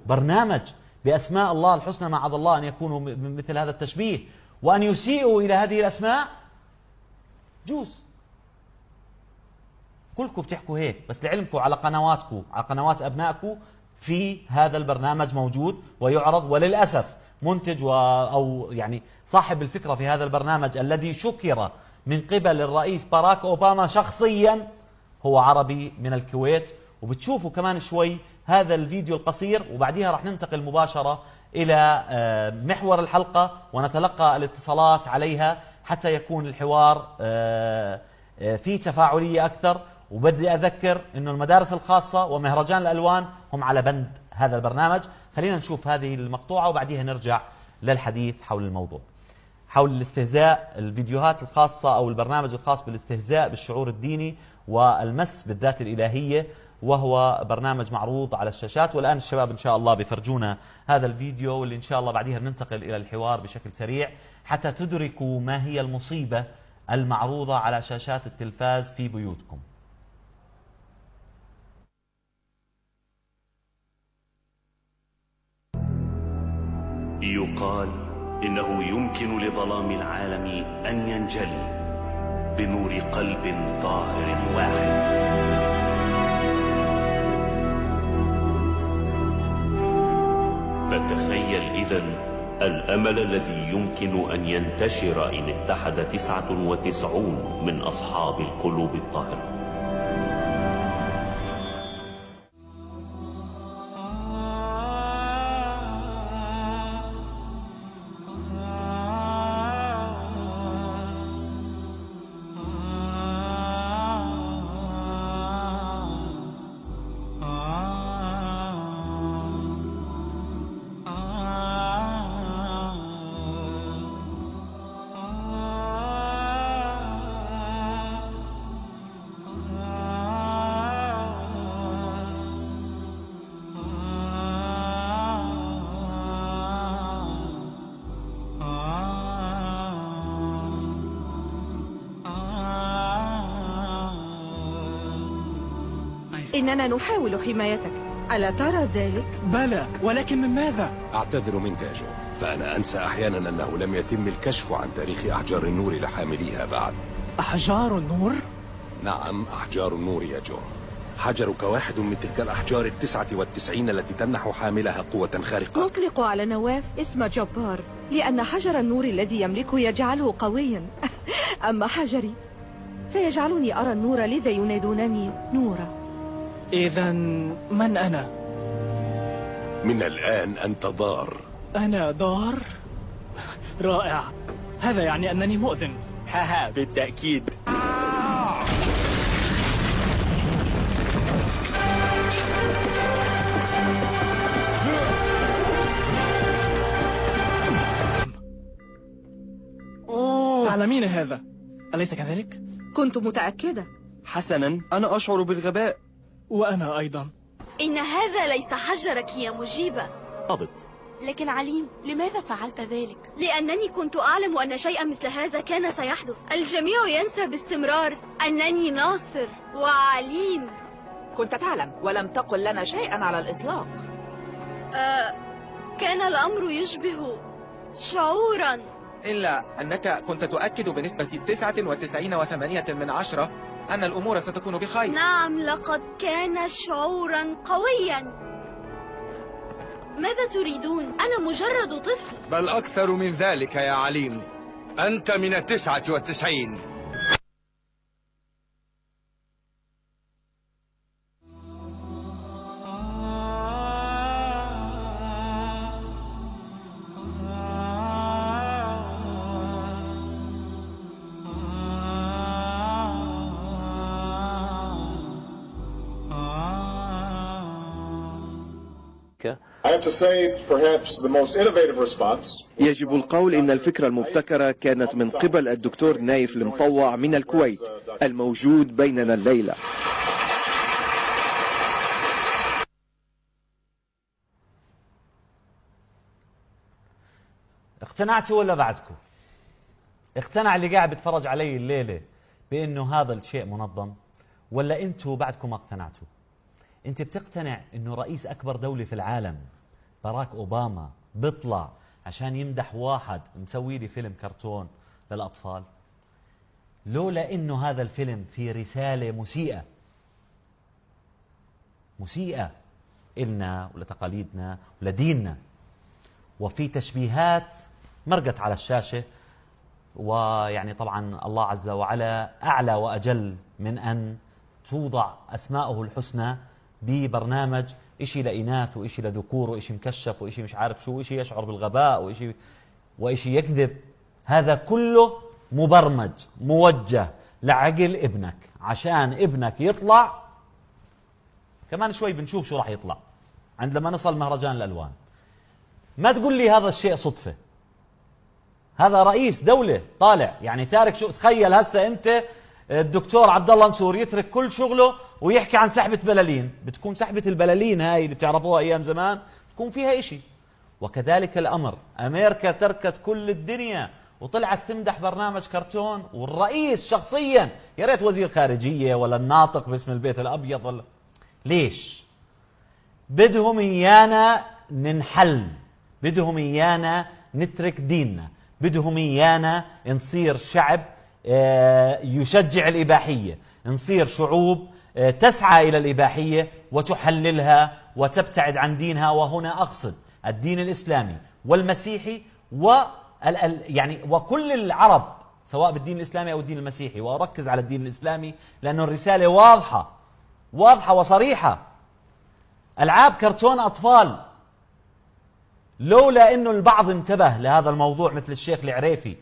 برنامج بأسماء الله الحسنى، معاذ الله أن يكونوا مثل هذا التشبيه وأن يسيئوا إلى هذه الأسماء، جوز. كلكم بتحكوا هيك، بس لعلمكم على قنواتكم، على قنوات أبنائكم، في هذا البرنامج موجود ويعرض. وللأسف منتج أو يعني صاحب الفكرة في هذا البرنامج الذي شكر من قبل الرئيس باراك أوباما شخصيا هو عربي من الكويت. وبتشوفوا كمان شوي هذا الفيديو القصير، وبعديها رح ننتقل مباشرة إلى محور الحلقة ونتلقى الاتصالات عليها حتى يكون الحوار فيه تفاعلية أكثر. وبدي أذكر أنه المدارس الخاصة ومهرجان الألوان هم على بند هذا البرنامج. خلينا نشوف هذه المقطوعة وبعديها نرجع للحديث حول الموضوع، حول الاستهزاء، الفيديوهات الخاصة أو البرنامج الخاص بالاستهزاء بالشعور الديني والمس بالذات الإلهية، وهو برنامج معروض على الشاشات. والآن الشباب إن شاء الله بيفرجونا هذا الفيديو، واللي إن شاء الله بعديها بننتقل إلى الحوار بشكل سريع حتى تدركوا ما هي المصيبة المعروضة على شاشات التلفاز في بيوتكم. يقال إنه يمكن لظلام العالم أن ينجلي بنور قلب طاهر واحد. فتخيل إذن الأمل الذي يمكن أن ينتشر إن اتحد 99 من أصحاب القلوب الطاهرة. إننا نحاول حمايتك، ألا ترى ذلك؟ بلى، ولكن من ماذا؟ أعتذر منك يا جو، فأنا أنسى أحيانا أنه لم يتم الكشف عن تاريخ أحجار النور لحامليها بعد. أحجار النور؟ نعم، أحجار النور يا جو. حجرك واحد من تلك الأحجار 99 التي تمنح حاملها قوة خارقة. نطلق على نواف اسم جبار لأن حجر النور الذي يملكه يجعله قويا. أما حجري فيجعلني أرى النور، لذا ينادونني نورا. إذن من أنا؟ من الآن أنت ضار. أنا ضار؟ رائع، هذا يعني أنني مؤذن. هاها بالتأكيد. تعلمين هذا، أليس كذلك؟ كنت متأكدة. حسنا، أنا أشعر بالغباء. وأنا أيضا. إن هذا ليس حجرك يا مجيبة. ضبط. لكن عليم، لماذا فعلت ذلك؟ لأنني كنت أعلم أن شيئا مثل هذا كان سيحدث. الجميع ينسى باستمرار أنني ناصر وعليم. كنت تعلم ولم تقل لنا شيئا على الإطلاق. كان الأمر يشبه شعورا، إلا أنك كنت تؤكد بنسبة 99.8 أن الأمور ستكون بخير. نعم، لقد كان شعورا قويا. ماذا تريدون؟ أنا مجرد طفل. بل أكثر من ذلك يا عليم، أنت من 99. يجب القول إن الفكرة المبتكرة كانت من قبل الدكتور نايف المطوع من الكويت الموجود بيننا الليلة. اقتنعتوا ولا بعدكم؟ اقتنع اللي قاعد بيتفرج علي الليلة بأنه هذا الشيء منظم، ولا أنتوا بعدكم ما اقتنعتوا؟ أنت بتقتنع أنه رئيس أكبر دولة في العالم باراك أوباما بيطلع عشان يمدح واحد مسوي لي فيلم كرتون للأطفال، لولا إنه هذا الفيلم فيه رسالة مسيئة إلنا ولتقاليدنا ولديننا، وفي تشبيهات مرقت على الشاشة. ويعني طبعا الله عز وجل أعلى وأجل من أن توضع أسماءه الحسنى ببرنامج إشي لإناث وإشي لذكور وإشي مكشف وإشي مش عارف شو، وإشي يشعر بالغباء وإشي يكذب. هذا كله مبرمج موجه لعقل ابنك، عشان ابنك يطلع. كمان شوي بنشوف شو راح يطلع عندما نصل مهرجان الألوان. ما تقول لي هذا الشيء صدفة، هذا رئيس دولة طالع يعني تارك شو. تخيل هسه أنت الدكتور عبد الله نصور يترك كل شغله ويحكي عن سحبة بلالين. بتكون سحبة البلالين هاي اللي بتعرفوها أيام زمان بتكون فيها إشي. وكذلك الأمر، أمريكا تركت كل الدنيا وطلعت تمدح برنامج كرتون، والرئيس شخصيا، يا ريت وزير خارجية ولا الناطق باسم البيت الأبيض ولا. ليش؟ بدهم إيانا ننحل، بدهم إيانا نترك ديننا، بدهم إيانا نصير شعب يشجع الإباحية، نصير شعوب تسعى إلى الإباحية وتحللها وتبتعد عن دينها. وهنا أقصد الدين الإسلامي والمسيحي يعني وكل العرب، سواء بالدين الإسلامي أو الدين المسيحي. وأركز على الدين الإسلامي لأنه الرسالة واضحة وصريحة. ألعاب كرتون أطفال، لولا أنه البعض انتبه لهذا الموضوع مثل الشيخ العريفي